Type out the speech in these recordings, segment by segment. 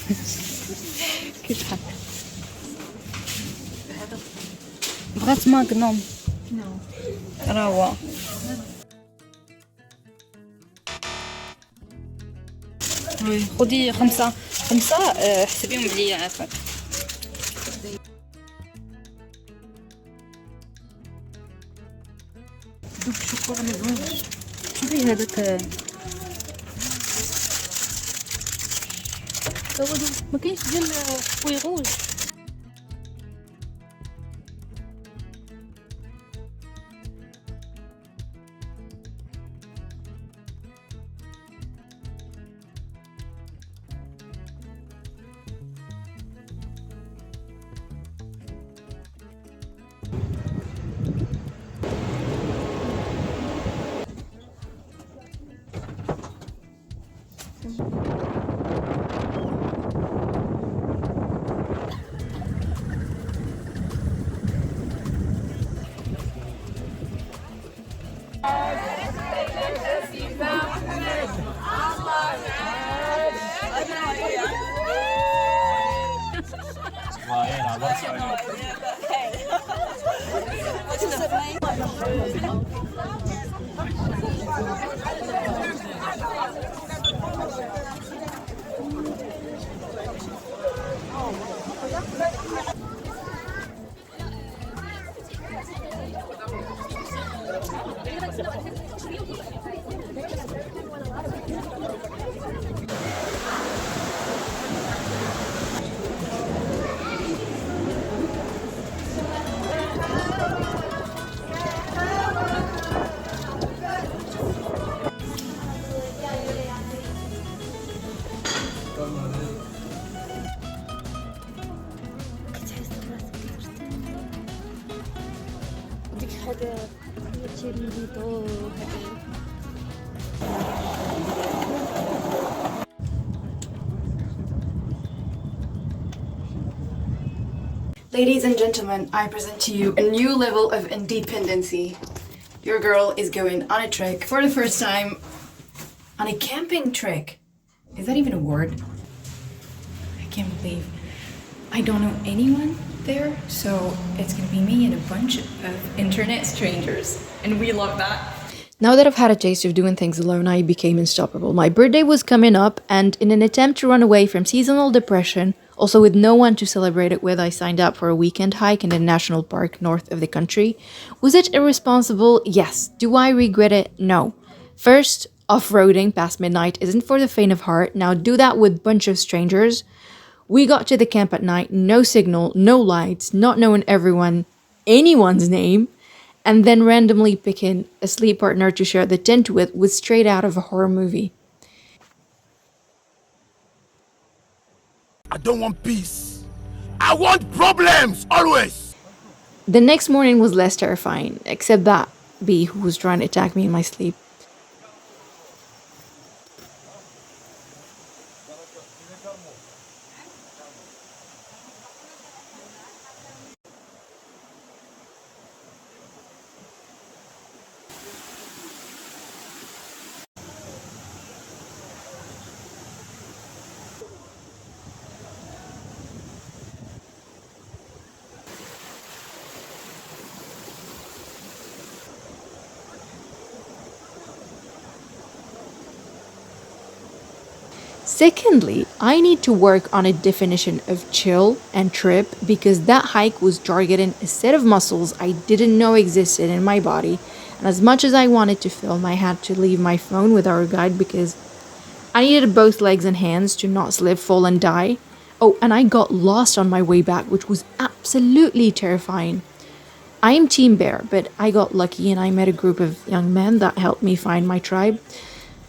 كيف حك بغات ماغنوم روعة. خدي خمسة حسبيهم بلي عافاك. دوك الشوكولا مزوينش. شوفي هذاك ما كاينش ديال فويغوز. ديك هذا تيريدو Ladies and gentlemen, I present to you a new level of independency. Your girl is going on a trek for the first time. On a camping trek. Is that even a word? I can't believe I don't know anyone there, so it's gonna be me and a bunch of internet strangers, and we love that. Now that I've had a taste of doing things alone, I became unstoppable. My birthday was coming up, and in an attempt to run away from seasonal depression, also with no one to celebrate it with, I signed up for a weekend hike in a national park north of the country. Was it irresponsible? Yes. Do I regret it? No. First, off-roading past midnight isn't for the faint of heart. Now do that with a bunch of strangers. We got to the camp at night, no signal, no lights, not knowing anyone's name, and then randomly picking a sleep partner to share the tent with was straight out of a horror movie. I don't want peace. I want problems, always. The next morning was less terrifying, except that bee who was trying to attack me in my sleep. Secondly, I need to work on a definition of chill and trip because that hike was targeting a set of muscles I didn't know existed in my body, and as much as I wanted to film, I had to leave my phone with our guide because I needed both legs and hands to not slip, fall, and die. Oh, and I got lost on my way back, which was absolutely terrifying. I am Team Bear, but I got lucky and I met a group of young men that helped me find my tribe.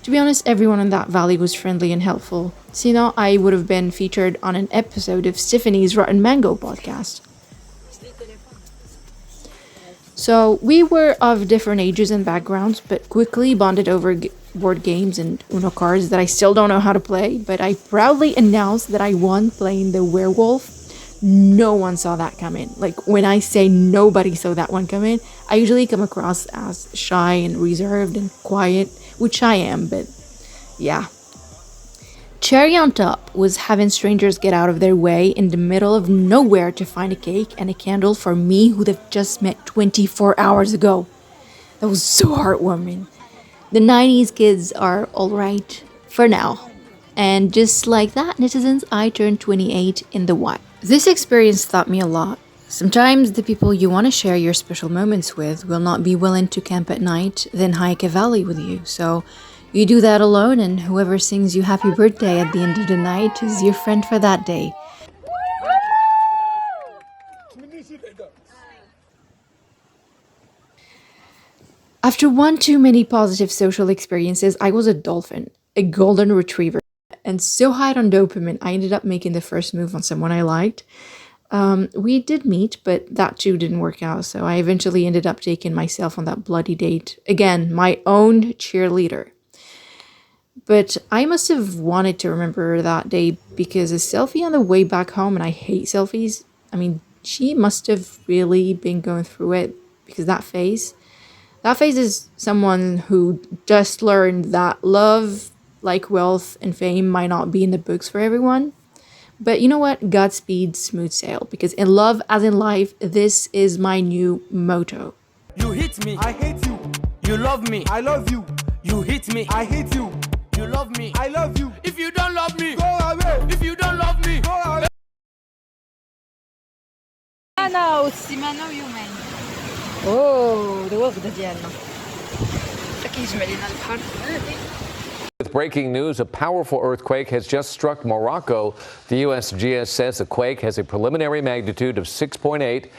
To be honest, everyone in that valley was friendly and helpful. Sinon, I would have been featured on an episode of Tiffany's Rotten Mango podcast. So, we were of different ages and backgrounds, but quickly bonded over board games and Uno cards that I still don't know how to play, but I proudly announced that I won playing the werewolf. No one saw that coming. Like, when I say nobody saw that one coming, I usually come across as shy and reserved and quiet, which I am, but yeah. cherry on top was having strangers get out of their way in the middle of nowhere to find a cake and a candle for me who they've just met 24 hours ago. That was so heartwarming. The 90s kids are alright for now. And just like that, netizens, I turned 28 in the wild. This experience taught me a lot. Sometimes the people you want to share your special moments with will not be willing to camp at night, then hike a valley with you. So you do that alone, and whoever sings you happy birthday at the end of the night is your friend for that day. After one too many positive social experiences, I was a dolphin, a golden retriever, and so high on dopamine, I ended up making the first move on someone I liked. We did meet, but that too didn't work out, so I eventually ended up taking myself on that bloody date. Again, my own cheerleader. But I must have wanted to remember that day because a selfie on the way back home, and I hate selfies. I mean, she must have really been going through it because that face is someone who just learned that love, like wealth and fame, might not be in the books for everyone. But you know what? Godspeed, smooth sail. Because in love, as in life, this is my new motto. You hit me, I hate you. you love me, I love you. you hit me, I hate you. you love me. I love you. If you don't love me, Go away. if you don't love me, Go away. أنا والسيمانة ويومين. أوه ده وفد ديالنا. أكيد يجمع لنا البحر. With breaking news, a powerful earthquake has just struck Morocco. The USGS says the quake has a preliminary magnitude of 6.8.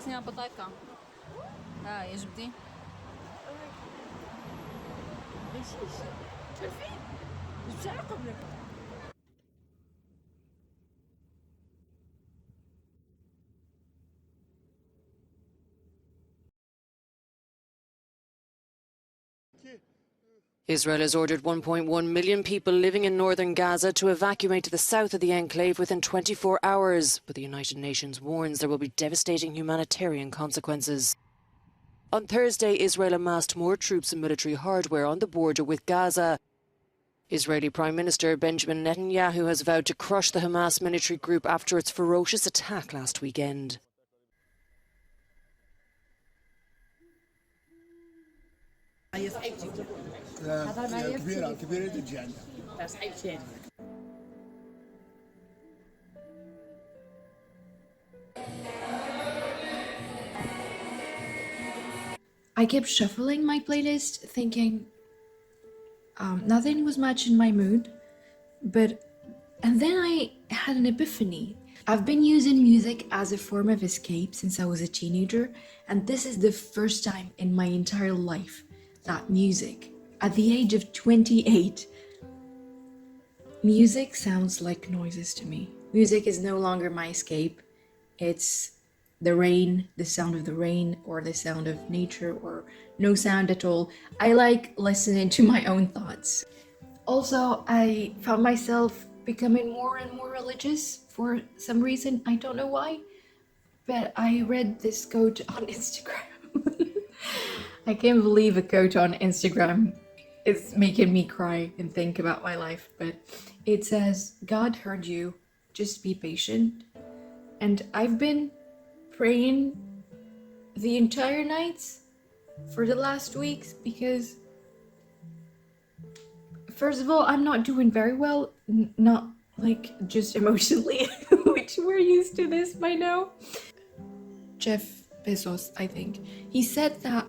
سنة بطاطا. يا جبدي. Israel has ordered 1.1 million people living in northern Gaza to evacuate to the south of the enclave within 24 hours, but the United Nations warns there will be devastating humanitarian consequences. On Thursday, Israel amassed more troops and military hardware on the border with Gaza. Israeli Prime Minister Benjamin Netanyahu has vowed to crush the Hamas military group after its ferocious attack last weekend. كبيرة جدا. I kept shuffling my playlist, thinking nothing was much in my mood, and then I had an epiphany. I've been using music as a form of escape since I was a teenager, and this is the first time in my entire life that music, at the age of 28, music sounds like noises to me. Music is no longer my escape. It's the rain, the sound of the rain, or the sound of nature, or no sound at all. I like listening to my own thoughts. Also, I found myself becoming more and more religious for some reason. I don't know why, but I read this quote on Instagram. I can't believe a quote on Instagram is making me cry and think about my life, but it says, God heard you, just be patient. And I've been praying the entire nights for the last weeks because, first of all, I'm not doing very well, not like just emotionally, which we're used to this by now. Jeff Bezos, I think, he said that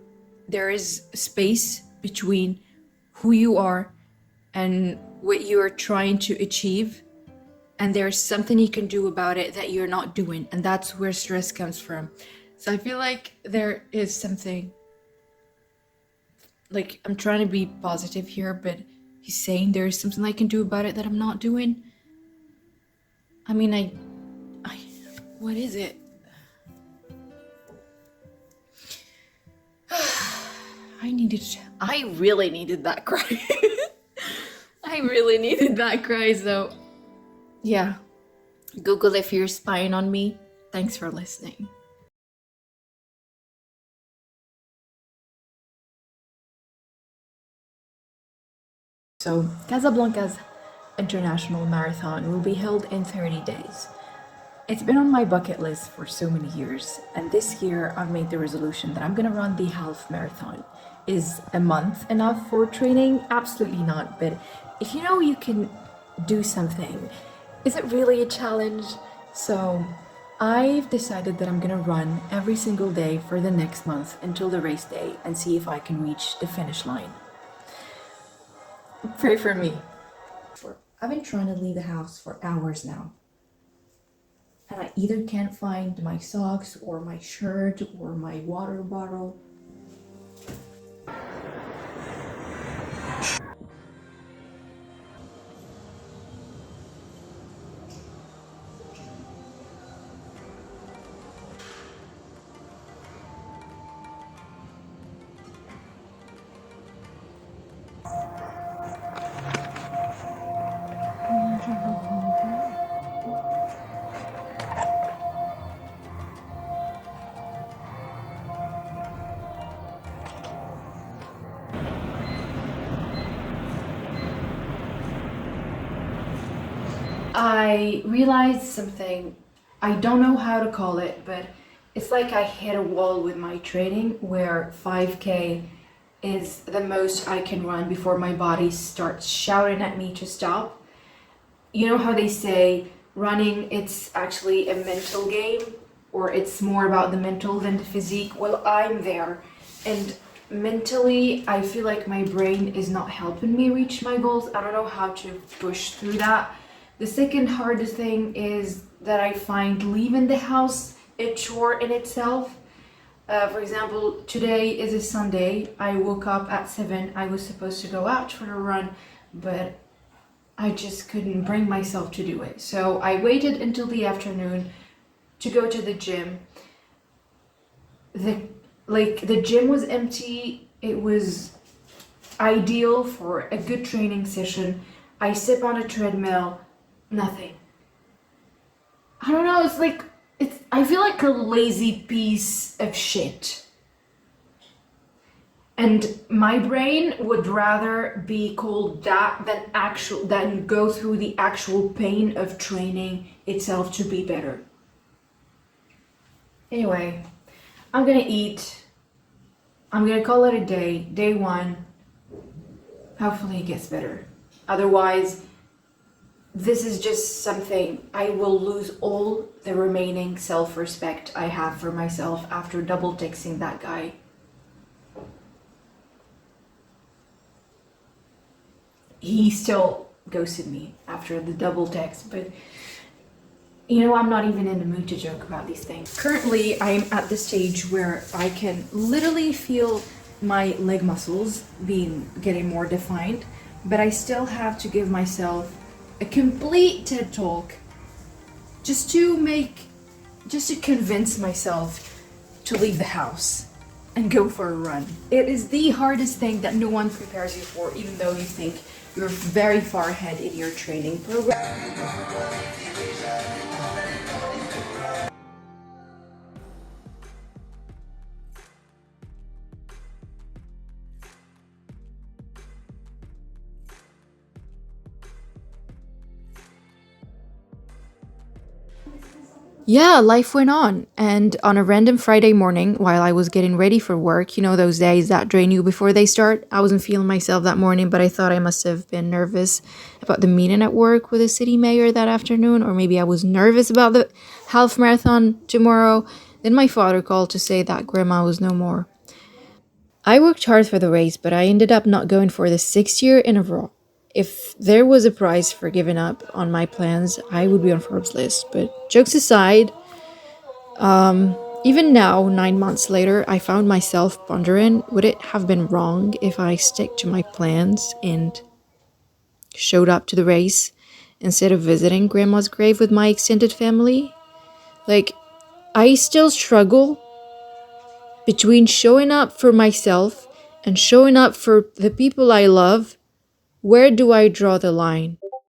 there is space between who you are and what you are trying to achieve, and there's something you can do about it that you're not doing, and that's where stress comes from. So I feel like there is something, like, I'm trying to be positive here, but he's saying there is something I can do about it that I'm not doing. I mean, I what is it? I really needed that cry. I really needed that cry, so yeah. Google if you're spying on me. Thanks for listening. So, Casablanca's International Marathon will be held in 30 days. It's been on my bucket list for so many years, and this year I've made the resolution that I'm gonna run the half marathon. Is a month enough for training? Absolutely not, but if you know you can do something, is it really a challenge? So, I've decided that I'm gonna run every single day for the next month until the race day and see if I can reach the finish line. Pray for me. I've been trying to leave the house for hours now. And I either can't find my socks or my shirt or my water bottle. I realized something. I don't know how to call it, but it's like I hit a wall with my training where 5K is the most I can run before my body starts shouting at me to stop. You know how they say running, it's actually a mental game, or it's more about the mental than the physique? Well, I'm there, and mentally I feel like my brain is not helping me reach my goals. I don't know how to push through that. The second hardest thing is that I find leaving the house a chore in itself. For example, today is a Sunday. I woke up at 7. I was supposed to go out for a run, but I just couldn't bring myself to do it. So I waited until the afternoon to go to the gym. The gym was empty. It was ideal for a good training session. I sit on a treadmill, nothing. I don't know, I feel like a lazy piece of shit. And my brain would rather be called that than go through the actual pain of training itself to be better. Anyway, I'm gonna eat. I'm gonna call it a day. Day 1. Hopefully it gets better. Otherwise, this is just something. I will lose all the remaining self-respect I have for myself after double texting that guy. He still ghosted me after the double text, but you know, I'm not even in the mood to joke about these things. Currently, I'm at the stage where I can literally feel my leg muscles getting more defined, but I still have to give myself a complete TED talk just to convince myself to leave the house and go for a run. It is the hardest thing that no one prepares you for, even though you think you're very far ahead in your training program. Yeah, life went on. And on a random Friday morning, while I was getting ready for work, you know, those days that drain you before they start, I wasn't feeling myself that morning, but I thought I must have been nervous about the meeting at work with the city mayor that afternoon, or maybe I was nervous about the half marathon tomorrow. Then my father called to say that grandma was no more. I worked hard for the race, but I ended up not going for the 6th year in a row. If there was a prize for giving up on my plans, I would be on Forbes' list. But jokes aside, even now, 9 months later, I found myself pondering, would it have been wrong if I stick to my plans and showed up to the race instead of visiting grandma's grave with my extended family? Like, I still struggle between showing up for myself and showing up for the people I love, where do I draw the line?